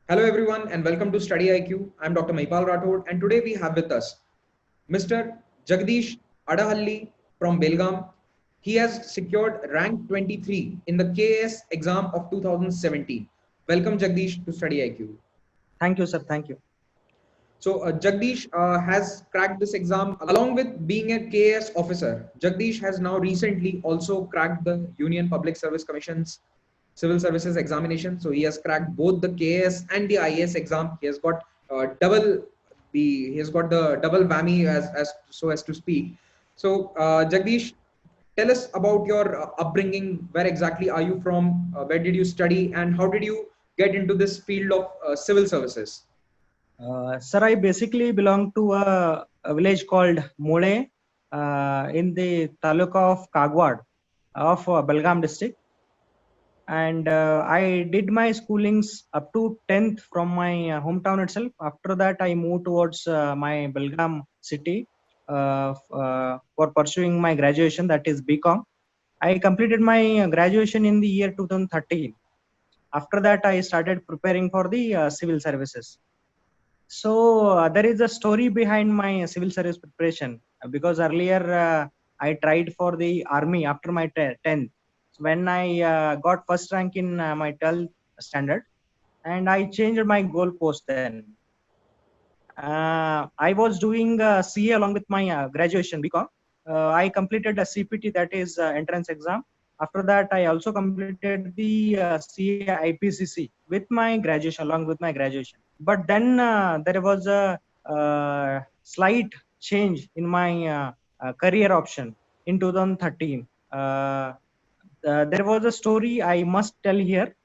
Hello everyone and welcome to Study IQ. I'm Dr. Maipal Rathod and today we have with us Mr. Jagdish Adahalli from Belgaum. He has secured rank 23 in the KS exam of 2017. Welcome Jagdish to Study IQ. Thank you, sir. Thank you. So Jagdish has cracked this exam along with being a KS officer. Jagdish has now recently also cracked the Union Public Service Commission's Civil Services examination. So he has cracked both the KS and the IAS exam. He has got he has got the double whammy as so as to speak. So Jagdish, tell us about your upbringing. Where exactly are you from? Where did you study, and how did you get into this field of civil services? Sir, I basically belong to a village called Mole in the taluka of Kagwad of Belgaum district. And I did my schoolings up to 10th from my hometown itself. After that, I moved towards my Belgaum city for pursuing my graduation, that is BCom. I completed my graduation in the year 2013. After that, I started preparing for the civil services. So there is a story behind my civil service preparation because earlier I tried for the army after my 10th. So when I got first rank in my 12th standard, and I changed my goal post then. I was doing CA along with my graduation BCom. I completed a CPT, that is entrance exam. After that, I also completed the CA IPCC with my graduation, along with my graduation. But then there was a slight change in my career option in 2013. There was a story I must tell here.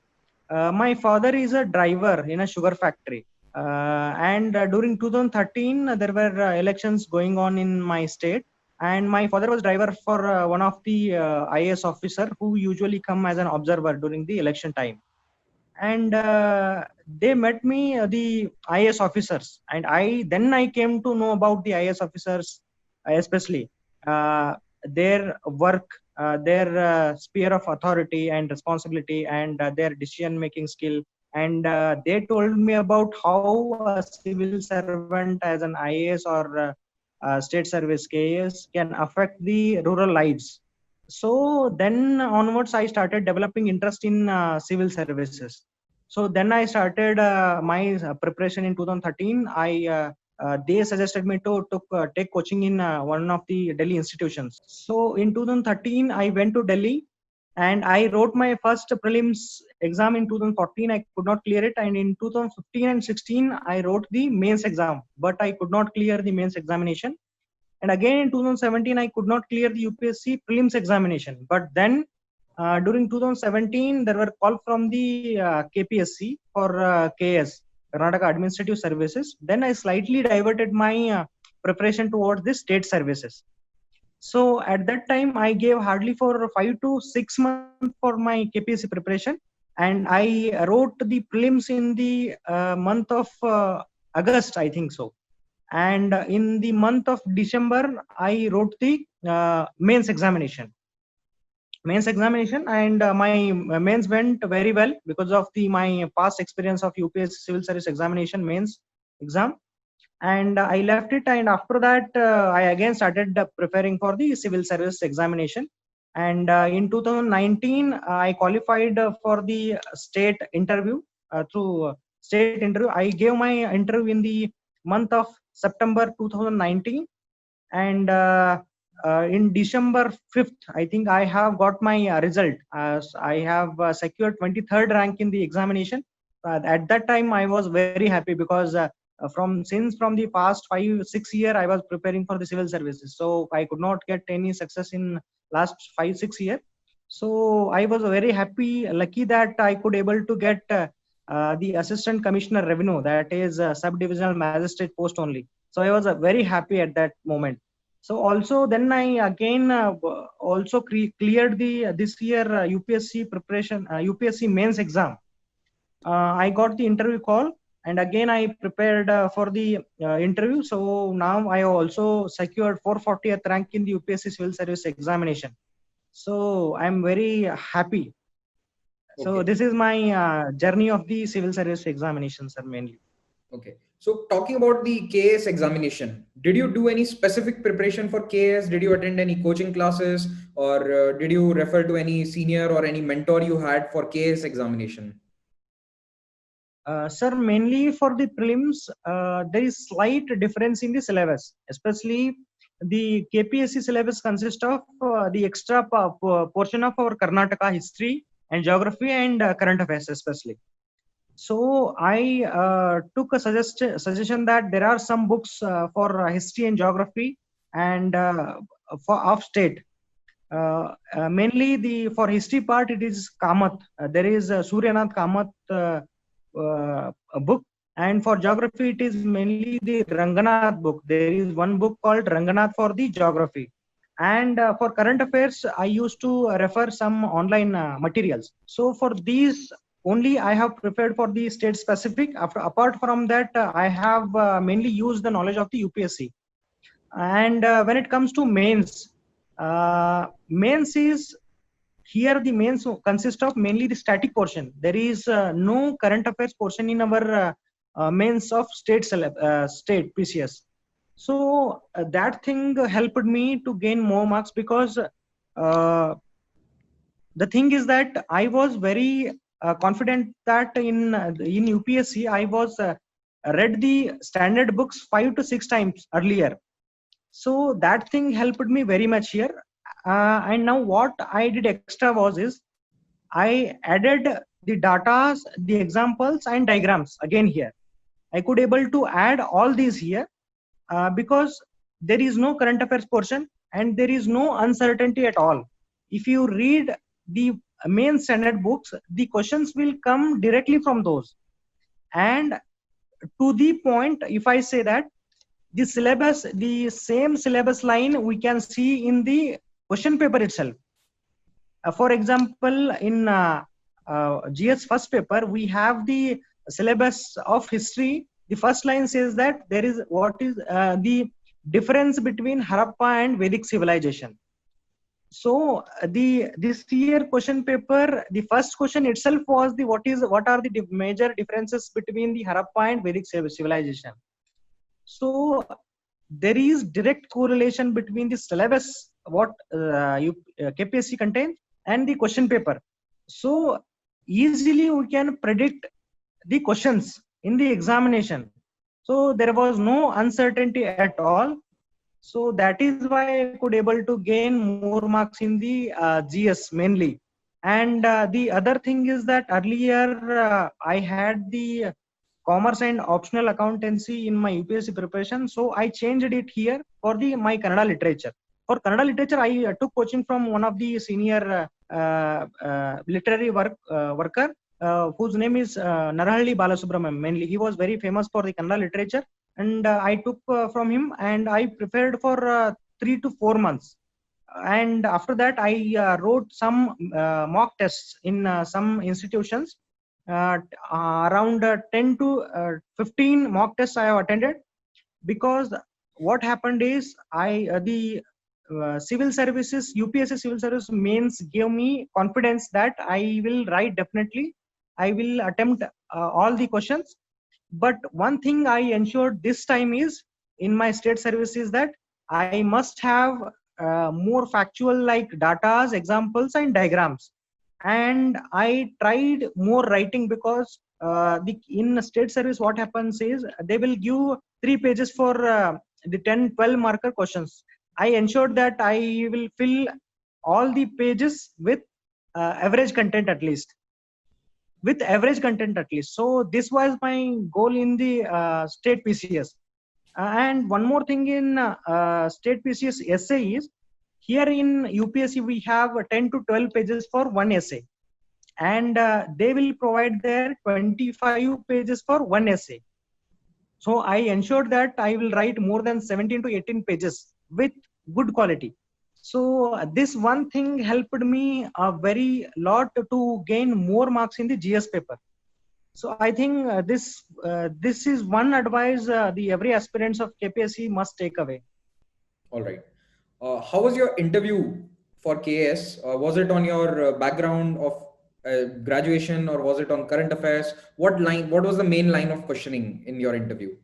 My father is a driver in a sugar factory. And during 2013, there were elections going on in my state. And my father was driver for one of the IAS officer who usually come as an observer during the election time. And they met me, the IAS officers. And I came to know about the IAS officers, especially their work, their sphere of authority and responsibility, and their decision making skill. And they told me about how a civil servant as an IAS or state service KS can affect the rural lives. So then onwards, I started developing interest in civil services. So then I started my preparation in 2013. They suggested me to take coaching in one of the Delhi institutions. So in 2013, I went to Delhi and I wrote my first prelims exam in 2014. I could not clear it, and in 2015 and 16, I wrote the mains exam, but I could not clear the mains examination. And again in 2017, I could not clear the UPSC prelims examination. But then during 2017, there were call from the KPSC for KS, Karnataka Administrative Services. Then I slightly diverted my preparation towards the state services. So at that time, I gave hardly for 5 to 6 months for my KPSC preparation, and I wrote the prelims in the month of August, I think so. And in the month of December, I wrote the mains examination, and my mains went very well because of the my past experience of UPSC civil service examination mains exam. And I left it, and after that I again started preparing for the civil service examination. And in 2019 I qualified for the state interview through state interview. I gave my interview in the month of September 2019, and in December 5th, I think I have got my result. I have secured 23rd rank in the examination. At that time, I was very happy because from the past 5 6 year, I was preparing for the civil services. So I could not get any success in last 5 6 year. So I was very happy, lucky that I could able to get the assistant commissioner revenue, that is sub-divisional magistrate post only. So I was very happy at that moment. So also then I again also cleared the this year UPSC preparation, UPSC mains exam. I got the interview call, and again I prepared for the interview. So now I also secured 440th rank in the UPSC civil service examination. So I'm very happy. So Okay. this is my journey of the civil service examination, sir, mainly. Okay. So talking about the KS examination, did you do any specific preparation for KS? Did you attend any coaching classes, or did you refer to any senior or any mentor you had for KS examination? Sir, mainly for the prelims, there is slight difference in the syllabus, especially the KPSC syllabus consists of the extra portion of our Karnataka history and geography and current affairs, especially. So I took a suggestion that there are some books for history and geography and for of state. Mainly the for history part, it is Kamath. There is Suryanath Kamath a book, and for geography, it is mainly the Ranganath book. There is one book called Ranganath for the geography. And for current affairs, I used to refer some online materials. So for these only I have prepared for the state specific. Apart from that, I have mainly used the knowledge of the UPSC. And when it comes to mains, mains is here the mains consist of mainly the static portion. There is no current affairs portion in our mains of state PCS. So that thing helped me to gain more marks because the thing is that I was very confident that in UPSC I was read the standard books 5 to 6 times earlier. So that thing helped me very much here. And now what I did extra is I added the data, the examples and diagrams again here. I could able to add all these here because there is no current affairs portion and there is no uncertainty at all. If you read the main standard books, the questions will come directly from those. And to the point, if I say that the syllabus, the same syllabus line we can see in the question paper itself. For example, in GS first paper, we have the syllabus of history. The first line says that there is what is the difference between Harappa and Vedic civilization. So this year question paper, the first question itself was the what are the major differences between the Harappa and Vedic civilization. So there is direct correlation between the syllabus what KPSC contains and the question paper. So easily we can predict the questions in the examination. So there was no uncertainty at all. So that is why I could able to gain more marks in the GS mainly. And the other thing is that earlier I had the commerce and optional accountancy in my UPSC preparation. So I changed it here for the my Kannada literature. For Kannada literature, I took coaching from one of the senior literary worker whose name is Narahalli Balasubramaniam. Mainly, he was very famous for the Kannada literature, and I took from him, and I prepared for 3 to 4 months. And after that, I wrote some mock tests in some institutions. Around 10 to 15 mock tests I have attended, because what happened is the civil services UPSC civil service mains gave me confidence that I will write definitely. I will attempt all the questions. But one thing I ensured this time is in my state service is that I must have more factual like datas, examples and diagrams. And I tried more writing because in state service what happens is they will give 3 pages for the 10-12 marker questions. I ensured that I will fill all the pages with average content at least. With average content at least. So this was my goal in the state PCS. And one more thing in state PCS essay is, here in UPSC we have 10 to 12 pages for one essay. And they will provide their 25 pages for one essay. So I ensured that I will write more than 17 to 18 pages with good quality. So this one thing helped me a very lot to gain more marks in the GS paper. So I think this is one advice the every aspirants of KPSC must take away. All right. How was your interview for KS? Was it on your background of graduation, or was it on current affairs? What was the main line of questioning in your interview?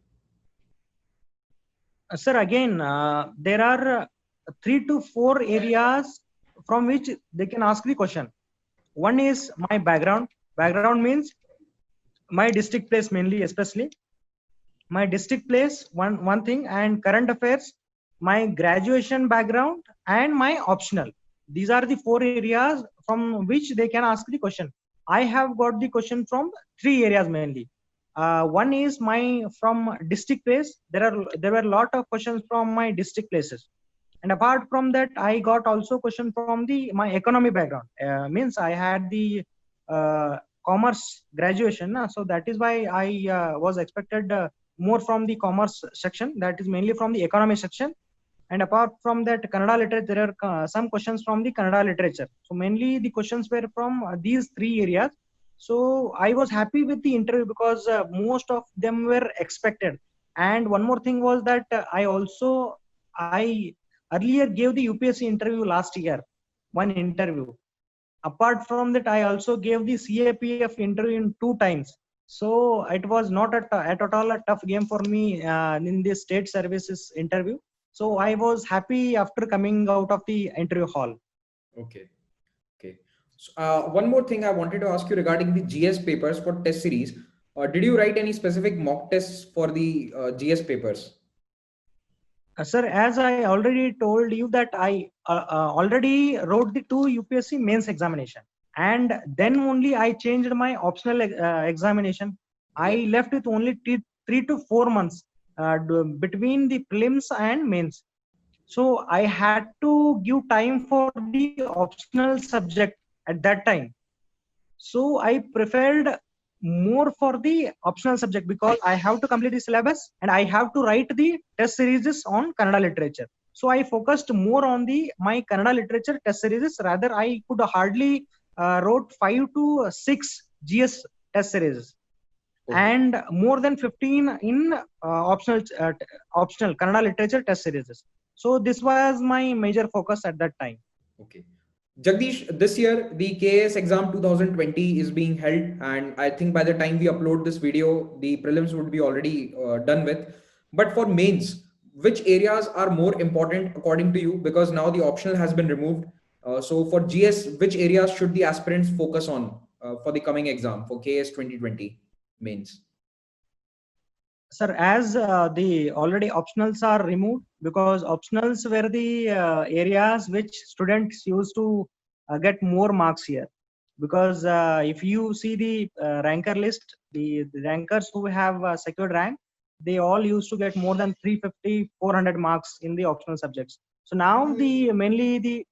Sir, again, there are 3 to 4 areas from which they can ask the question. One is my background. Background means my district place mainly, especially my district place, one thing, and current affairs, my graduation background, and my optional. These are the 4 areas from which they can ask the question. I have got the question from 3 areas mainly. One is my from district place. There were a lot of questions from my district places, and apart from that, I got also question from the my economy background. Means I had the commerce graduation, so that is why I was expected more from the commerce section, that is mainly from the economy section. And apart from that, Kannada literature, there are some questions from the Kannada literature. So mainly the questions were from these 3 areas. So I was happy with the interview because most of them were expected. And one more thing was that I earlier gave the UPSC interview last year, one interview. Apart from that, I also gave the CAPF interview in 2 times. So it was not at all a tough game for me in this state services interview. So I was happy after coming out of the interview hall. Okay. Okay. So, one more thing I wanted to ask you regarding the GS papers for test series. Did you write any specific mock tests for the GS papers? Sir, as I already told you that I already wrote the 2 UPSC mains examination, and then only I changed my optional examination. I left with only 3 to 4 months between the prelims and mains. So I had to give time for the optional subject at that time. So I preferred more for the optional subject because I have to complete the syllabus and I have to write the test series on Kannada literature. So I focused more on the my Kannada literature test series. Rather, I could hardly wrote 5 to 6 GS test series. Okay. And more than 15 in optional Kannada literature test series. So this was my major focus at that time. Okay. Jagdish, this year the KAS exam 2020 is being held, and I think by the time we upload this video, the prelims would be already done with. But for mains, which areas are more important according to you? Because now the optional has been removed. So for GS, which areas should the aspirants focus on for the coming exam for KAS 2020 mains? Sir, as the already optionals are removed, because optionals were the areas which students used to get more marks here. Because if you see the ranker list, the rankers who have secured rank, they all used to get more than 350, 400 marks in the optional subjects. So now the mainly the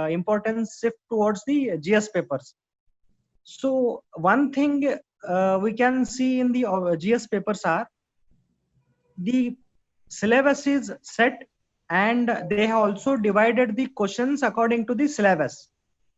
importance shift towards the GS papers. So one thing we can see in the GS papers are the syllabus is set and they have also divided the questions according to the syllabus.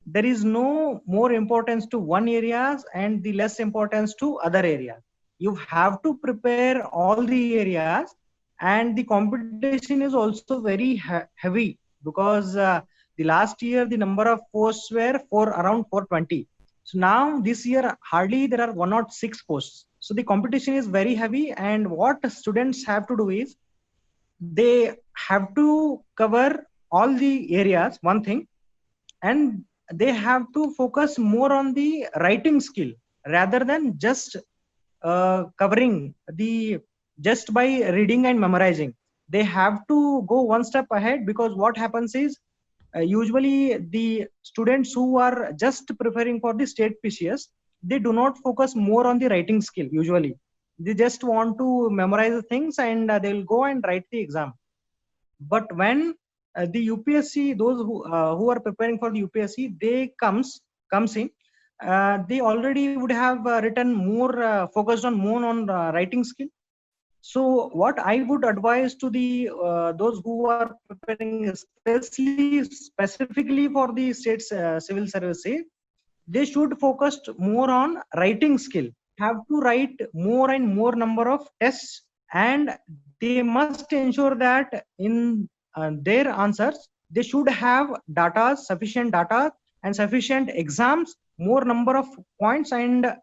There is no more importance to one area and the less importance to other area. You have to prepare all the areas, and the competition is also very heavy because the last year the number of posts were for around 420. So now this year hardly there are 106 posts. So the competition is very heavy, and what students have to do is they have to cover all the areas, one thing, and they have to focus more on the writing skill rather than just covering the just by reading and memorizing. They have to go one step ahead, because what happens is usually the students who are just preparing for the state PCS, they do not focus more on the writing skill. Usually they just want to memorize the things and they'll go and write the exam. But when the UPSC, those who are preparing for the UPSC, they comes in, they already would have written more focused on more on writing skill. So what I would advise to the those who are preparing specifically for the state's civil service, they should focus more on writing skill. Have to write more and more number of tests, and they must ensure that in their answers they should have data, sufficient data, and sufficient exams, more number of points and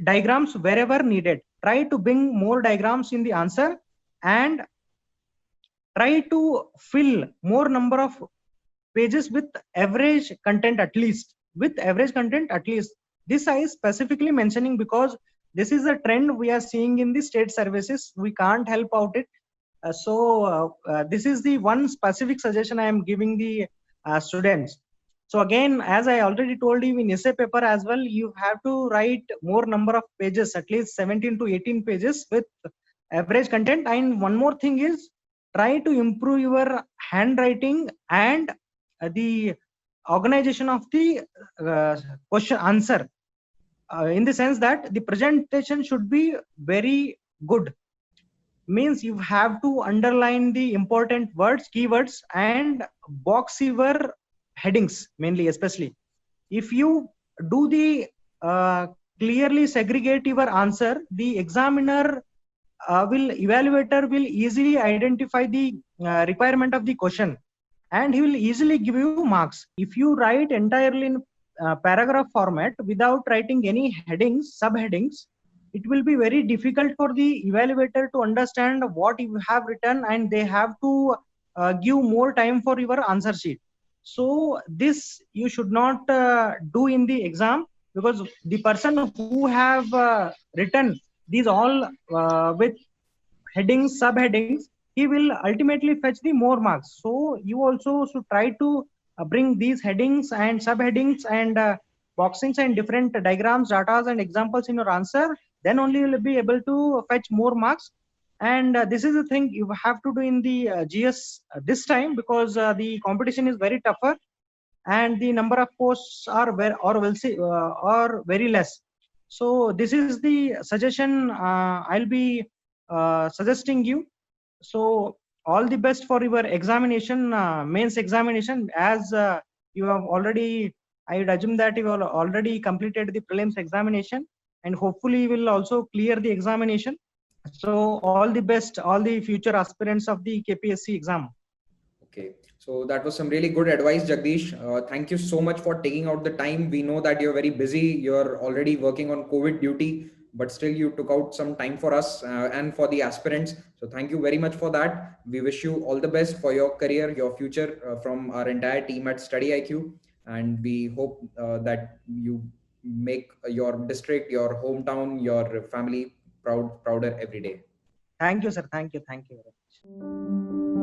diagrams wherever needed. Try to bring more diagrams in the answer and try to fill more number of pages with average content at least. With average content at least. This I is specifically mentioning because this is a trend we are seeing in the state services. We can't help out it. This is the one specific suggestion I am giving the students. So again, as I already told you in essay paper as well, you have to write more number of pages, at least 17 to 18 pages with average content. And one more thing is, try to improve your handwriting and the organization of the question answer, in the sense that the presentation should be very good. Means you have to underline the important words, keywords, and box your headings mainly, especially if you do the clearly segregate your answer, the examiner evaluator will easily identify the requirement of the question, and he will easily give you marks. If you write entirely in paragraph format without writing any headings, subheadings, it will be very difficult for the evaluator to understand what you have written, and they have to give more time for your answer sheet. So this you should not do in the exam, because the person who have written these all with headings, subheadings, he will ultimately fetch the more marks. So you also should try to bring these headings and subheadings and boxings and different diagrams, data and examples in your answer. Then only you will be able to fetch more marks. And this is the thing you have to do in the GS this time, because the competition is very tougher and the number of posts are very less. So this is the suggestion I'll be suggesting you. So all the best for your examination, mains examination, as you have already, I would assume that you have already completed the prelims examination, and hopefully you will also clear the examination. So all the best, all the future aspirants of the KPSC exam. Okay, so that was some really good advice, Jagdish. Thank you so much for taking out the time. We know that you're very busy. You're already working on COVID duty, but still you took out some time for us and for the aspirants. So thank you very much for that. We wish you all the best for your career, your future, from our entire team at Study IQ. And we hope that you make your district, your hometown, your family prouder every day. Thank you, sir. Thank you. Thank you very much.